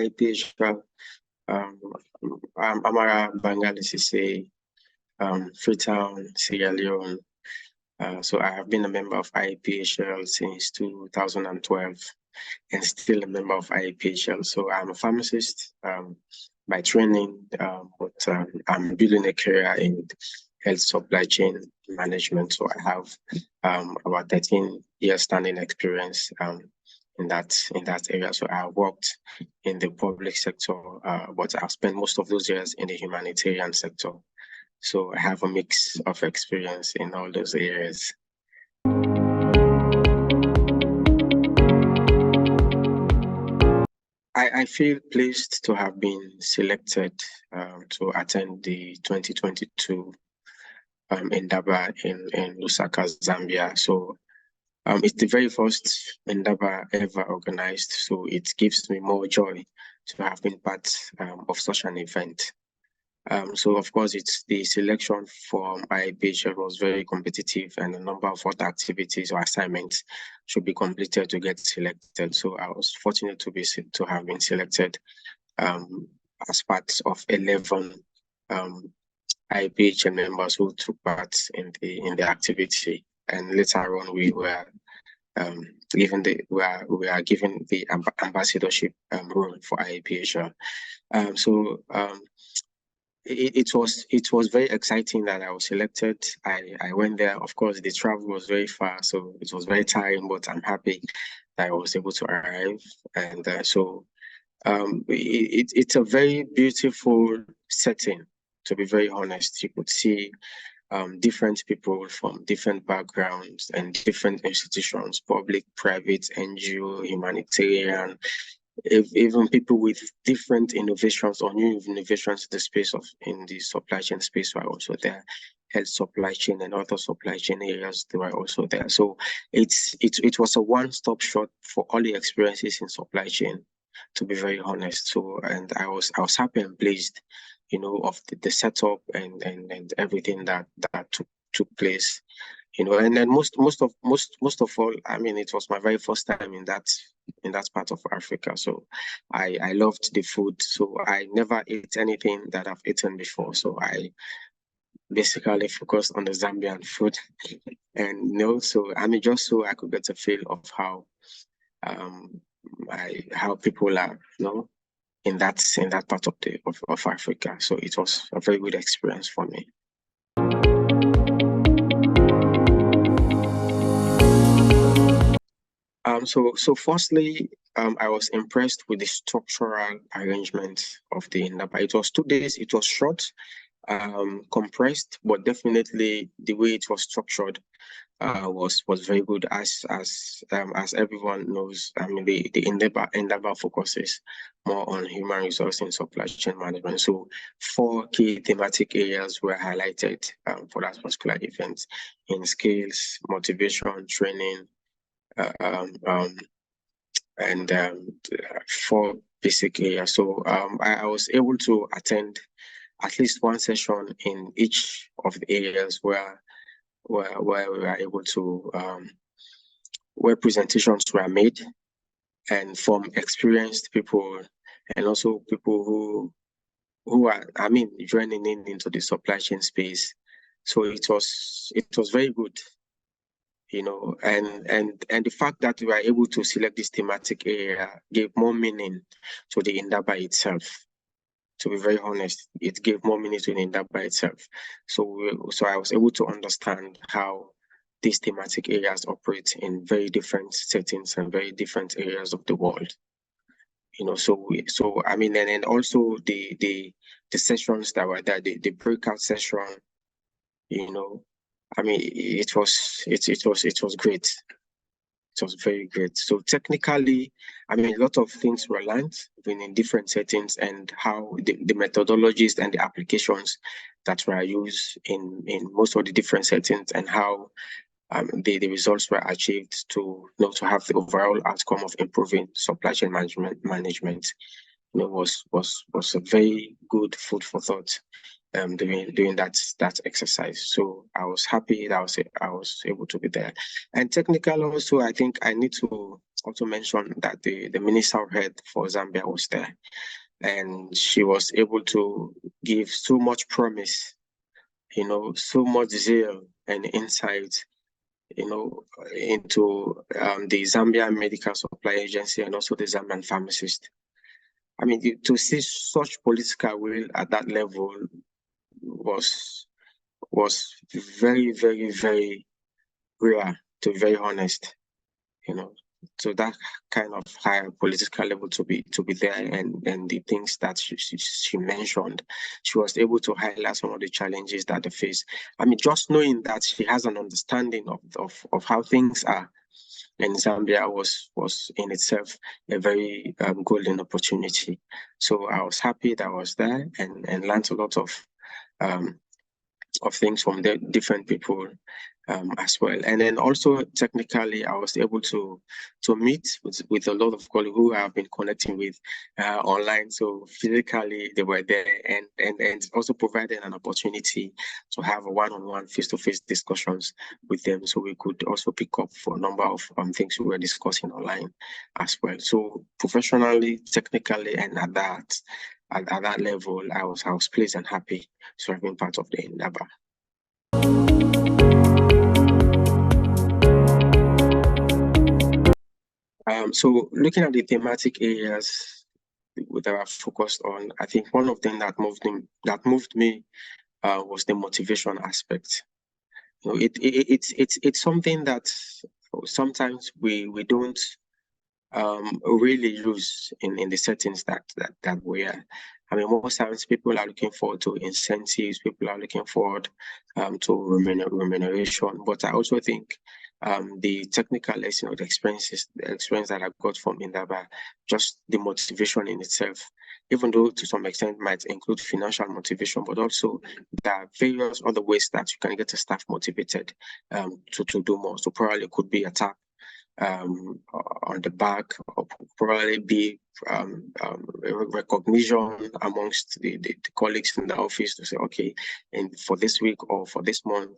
IPHL, I'm Amara Seassey, Freetown, Sierra Leone. So I have been a member of IPHL since 2012 and still a member of IPHL. So I'm a pharmacist by training, but I'm building a career in health supply chain management. So I have about 13 years standing experience in that area. So I worked in the public sector, but I've spent most of those years in the humanitarian sector. So I have a mix of experience in all those areas. I feel pleased to have been selected to attend the 2022 Indaba in Lusaka, Zambia. So it's the very first Indaba ever organized. So it gives me more joy to have been part of such an event. So of course, it's the selection from IPHL was very competitive, and a number of other activities or assignments should be completed to get selected. So I was fortunate to have been selected as part of 11 IPHL members who took part in the activity. And later on, we were given the ambassadorship role for IPHL. It was very exciting that I was selected. I went there. Of course, the travel was very far, so it was very tiring, but I'm happy that I was able to arrive. And it's a very beautiful setting, to be very honest. You could see different people from different backgrounds and different institutions, public, private, NGO, humanitarian, even people with different innovations or new innovations in the supply chain space were also there. Health supply chain and other supply chain areas, they were also there. So it was a one-stop shop for all the experiences in supply chain, to be very honest. So, and I was happy and pleased, of the setup and everything that took place. And then most of all, I mean, it was my very first time in that part of Africa. So I loved the food. So I never ate anything that I've eaten before. So I basically focused on the Zambian food. And so I mean, just so I could get a feel of how people are, in that part of Africa. So it was a very good experience for me. So firstly, I was impressed with the structural arrangement of the Indaba. It was 2 days. It was short, compressed, but definitely the way it was structured was very good. As everyone knows, I mean, the Indaba focuses more on human resource and supply chain management. So 4 key thematic areas were highlighted for that particular event: in skills, motivation, training, and 4 basic areas. So I was able to attend at least one session in each of the areas where we were able to where presentations were made, and from experienced people and also people who are, I mean, joining into the supply chain space. So it was very good. And the fact that we were able to select this thematic area gave more meaning to the Indaba itself. To be very honest, it gave more meaning to the Indaba itself. So I was able to understand how these thematic areas operate in very different settings and very different areas of the world. So I mean, and also the sessions that were there, the breakout session, I mean, it was great. It was very great. So technically, I mean, a lot of things were learned in different settings, and how the methodologies and the applications that were used in most of the different settings, and how the results were achieved to have the overall outcome of improving supply chain management was a very good food for thought. doing that exercise. So I was happy that I was able to be there. And technically also, I think I need to also mention that the minister head for Zambia was there, and she was able to give so much promise, so much zeal and insight, into the Zambia Medical Supply Agency and also the Zambian pharmacist. I mean, to see such political will at that level was very, very, very rare, to be very honest. So that kind of higher political level to be there, and the things that she mentioned, she was able to highlight some of the challenges that they face. I mean, just knowing that she has an understanding of how things are in Zambia was in itself a very golden opportunity. So I was happy that I was there and learned a lot of things from the different people as well. And then also technically, I was able to meet with a lot of colleagues who I have been connecting with online. So physically, they were there, and also provided an opportunity to have a one-on-one, face-to-face discussions with them. So we could also pick up for a number of things we were discussing online as well. So professionally, technically, and at that level, I was pleased and happy to have been part of the Indaba. So looking at the thematic areas that I focused on, I think one of them that moved me was the motivation aspect. It's something that sometimes we don't really use in the settings that we are. I mean, most times people are looking forward to incentives, people are looking forward to remuneration, but I also think the technical lesson or the experience that I got from Indaba, just the motivation in itself, even though to some extent might include financial motivation, but also there are various other ways that you can get a staff motivated to do more. So probably it could be a tap on the back, or probably be recognition amongst the colleagues in the office to say, okay, and for this week or for this month,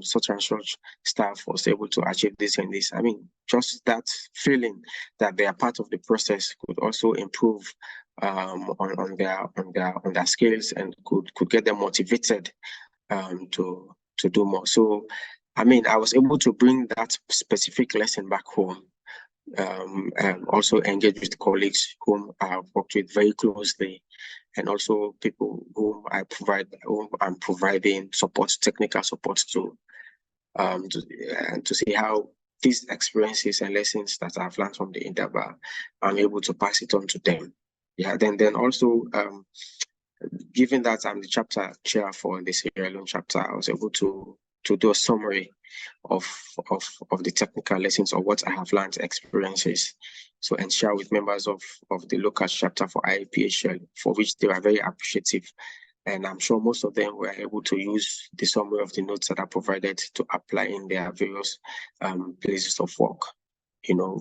such and such staff was able to achieve this and this. I mean, just that feeling that they are part of the process could also improve on their skills, and could get them motivated to do more. So I mean, I was able to bring that specific lesson back home, and also engage with colleagues whom I have worked with very closely, and also people whom I'm providing support, technical support to see how these experiences and lessons that I've learned from the Indaba, I'm able to pass it on to them. Yeah, then also, given that I'm the chapter chair for the Sierra Leone chapter, I was able to do a summary of the technical lessons or what I have learned, experiences, so and share with members of the local chapter for IAPHL, for which they were very appreciative. And I'm sure most of them were able to use the summary of the notes that I provided to apply in their various places of work.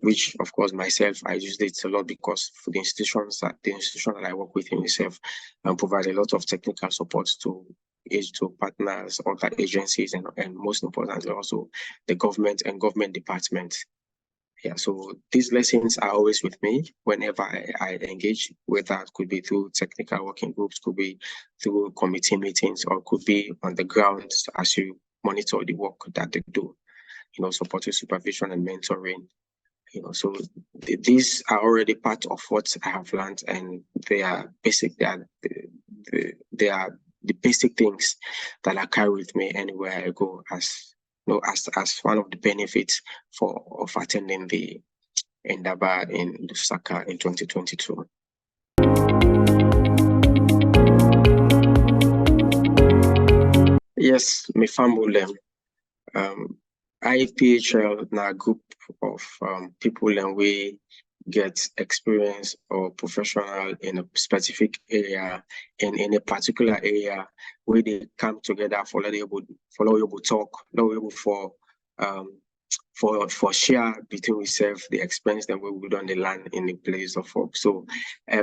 Which of course myself, I used it a lot, because for the institution that I work with in itself provide a lot of technical support to partners, other agencies, and most importantly also the government and government departments. Yeah, so these lessons are always with me whenever I engage, whether it could be through technical working groups, could be through committee meetings, or could be on the ground as you monitor the work that they do, supporting supervision and mentoring. So these are already part of what I have learned, and they are basic. They are the basic things that I carry with me anywhere I go, as one of the benefits of attending the Indaba in Lusaka in 2022. Yes, Mifambulem. IPHL na a group of people, and we get experience or professional in a specific area, in a particular area, where they come together for talk, for for share between ourselves the expense that we would on the land in the place of work. So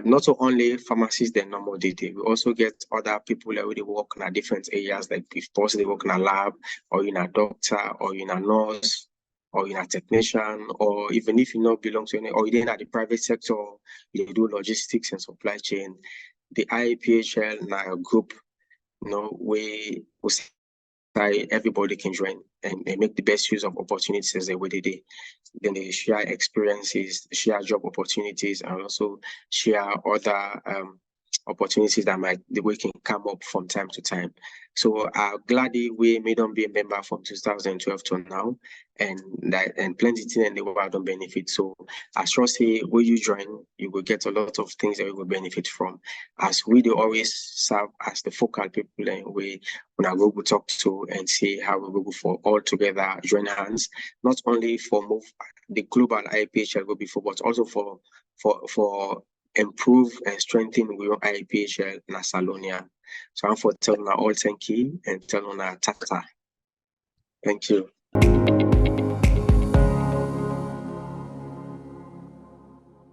not only pharmacists they normal day, we also get other people that really work in different areas, like if possible they work in a lab or in a doctor or in a nurse or in a technician, or even if you not belong to any, or you're in the private sector, you do logistics and supply chain. The IAPHL now a group, we everybody can join and make the best use of opportunities as they way they do. Then they share experiences, share job opportunities, and also share other opportunities that we can come up from time to time. So gladly we made them be a member from 2012 to now, and plenty things in the world don't benefit. So as I say, when you join, you will get a lot of things that you will benefit from. As we do always serve as the focal people, and we go talk to and see how we will go for all together join hands, not only for move the global IPHL go before, but also for improve and strengthen we IPHL in Salonia. So I'm for telling all thank you and telling tata. Thank you.